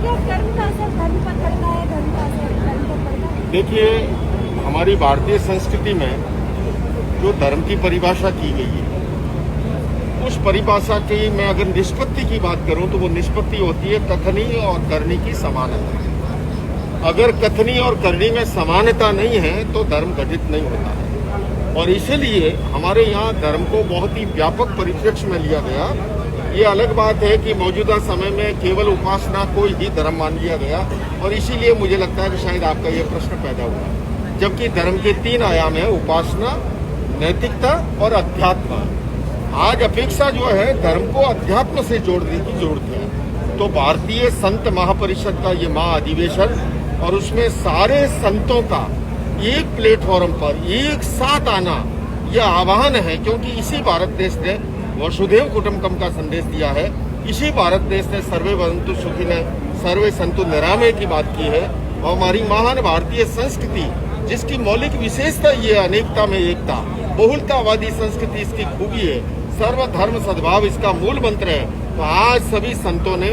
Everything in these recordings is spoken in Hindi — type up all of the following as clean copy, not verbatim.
क्या कर्म का असर धर्म पर पड़ता है, धर्म का असर कर्म पर पड़ता है? देखिए, हमारी भारतीय संस्कृति में जो धर्म की परिभाषा की गई है, उस परिभाषा की मैं अगर निष्पत्ति की बात करूं तो वो निष्पत्ति होती है कथनी और करनी की समानता। अगर कथनी और करनी में समानता नहीं है तो धर्म घटित नहीं होता है, और इसीलिए हमारे यहाँ धर्म को बहुत ही व्यापक परिप्रेक्ष्य में लिया गया। ये अलग बात है कि मौजूदा समय में केवल उपासना को ही धर्म मान लिया गया, और इसीलिए मुझे लगता है कि शायद आपका ये प्रश्न पैदा हुआ, जबकि धर्म के 3 आयाम है: उपासना, नैतिकता और अध्यात्म। आज अपेक्षा जो है धर्म को अध्यात्म से जोड़ने की जरूरत है। तो भारतीय संत महापरिषद का ये महाअधिवेशन और उसमें सारे संतों का एक प्लेटफॉर्म पर एक साथ आना, यह आह्वान है, क्योंकि इसी भारत देश ने वसुधैव कुटुंबकम का संदेश दिया है। इसी भारत देश ने सर्वे भवन्तु सुखिनः सर्वे सन्तु निरामय की बात की है। और हमारी महान भारतीय संस्कृति, जिसकी मौलिक विशेषता ये अनेकता में एकता, बहुलतावादी संस्कृति इसकी खूबी है, सर्वधर्म सद्भाव इसका मूल मंत्र है। तो आज सभी संतों ने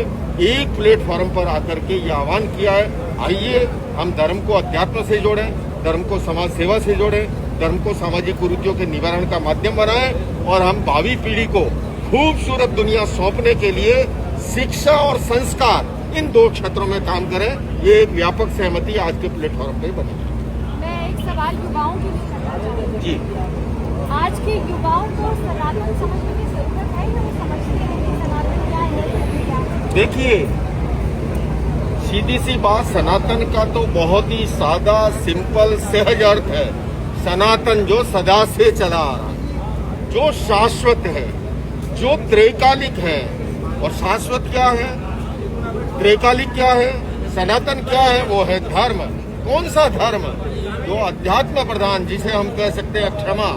एक प्लेटफॉर्म पर आकर के ये आह्वान किया है, आइए हम धर्म को अध्यात्म से जोड़ें, धर्म को समाज सेवा से जोड़ें, धर्म को सामाजिक कुरीतियों के निवारण का माध्यम बनाएं, और हम भावी पीढ़ी को खूबसूरत दुनिया सौंपने के लिए शिक्षा और संस्कार, इन 2 क्षेत्रों में काम करें। ये एक व्यापक सहमति आज के प्लेटफॉर्म पे बनी। मैं एक सवाल युवाओं के लिए करना चाहूँगी जी, आज के युवाओं को सनातन समझने की जरूरत है या वो समझते हैं कि सनातन क्या है, धर्म क्या है? देखिए, सीधी सी बात, सनातन का तो बहुत ही सादा, सिंपल, सहज अर्थ है। सनातन जो सदा से चला आ रहा है, जो शाश्वत है, जो त्रैकालिक है। और शाश्वत क्या है, त्रैकालिक क्या है, सनातन क्या है? वो है धर्म। कौन सा धर्म? जो अध्यात्म प्रधान, जिसे हम कह सकते हैं क्षमा,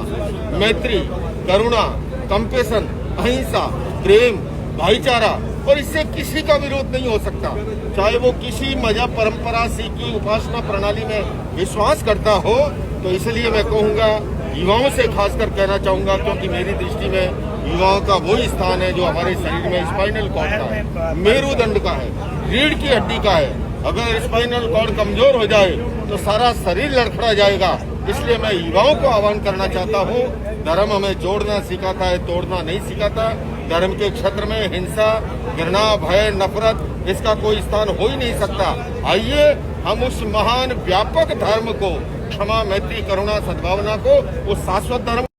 मैत्री, करुणा, कंपेशन, अहिंसा, प्रेम, भाईचारा, और इससे किसी का विरोध नहीं हो सकता, चाहे वो किसी मजहब, परंपरा, सीखी, उपासना प्रणाली में विश्वास करता हो। तो इसलिए मैं कहूँगा, युवाओं से खासकर कहना चाहूँगा, क्योंकि मेरी दृष्टि में युवाओं का वही स्थान है जो हमारे शरीर में स्पाइनल कॉर्ड का है, मेरुदंड का है, रीढ़ की हड्डी का है। अगर स्पाइनल कॉर्ड कमजोर हो जाए तो सारा शरीर लड़खड़ा जाएगा। इसलिए मैं युवाओं को आह्वान करना चाहता हूँ, धर्म हमें जोड़ना सिखाता है, तोड़ना नहीं सिखाता। धर्म के क्षेत्र में हिंसा, घृणा, भय, नफरत, इसका कोई स्थान हो ही नहीं सकता। आइए हम उस महान व्यापक धर्म को, क्षमा, मैत्री, करुणा, सद्भावना को, उस शाश्वत धर्म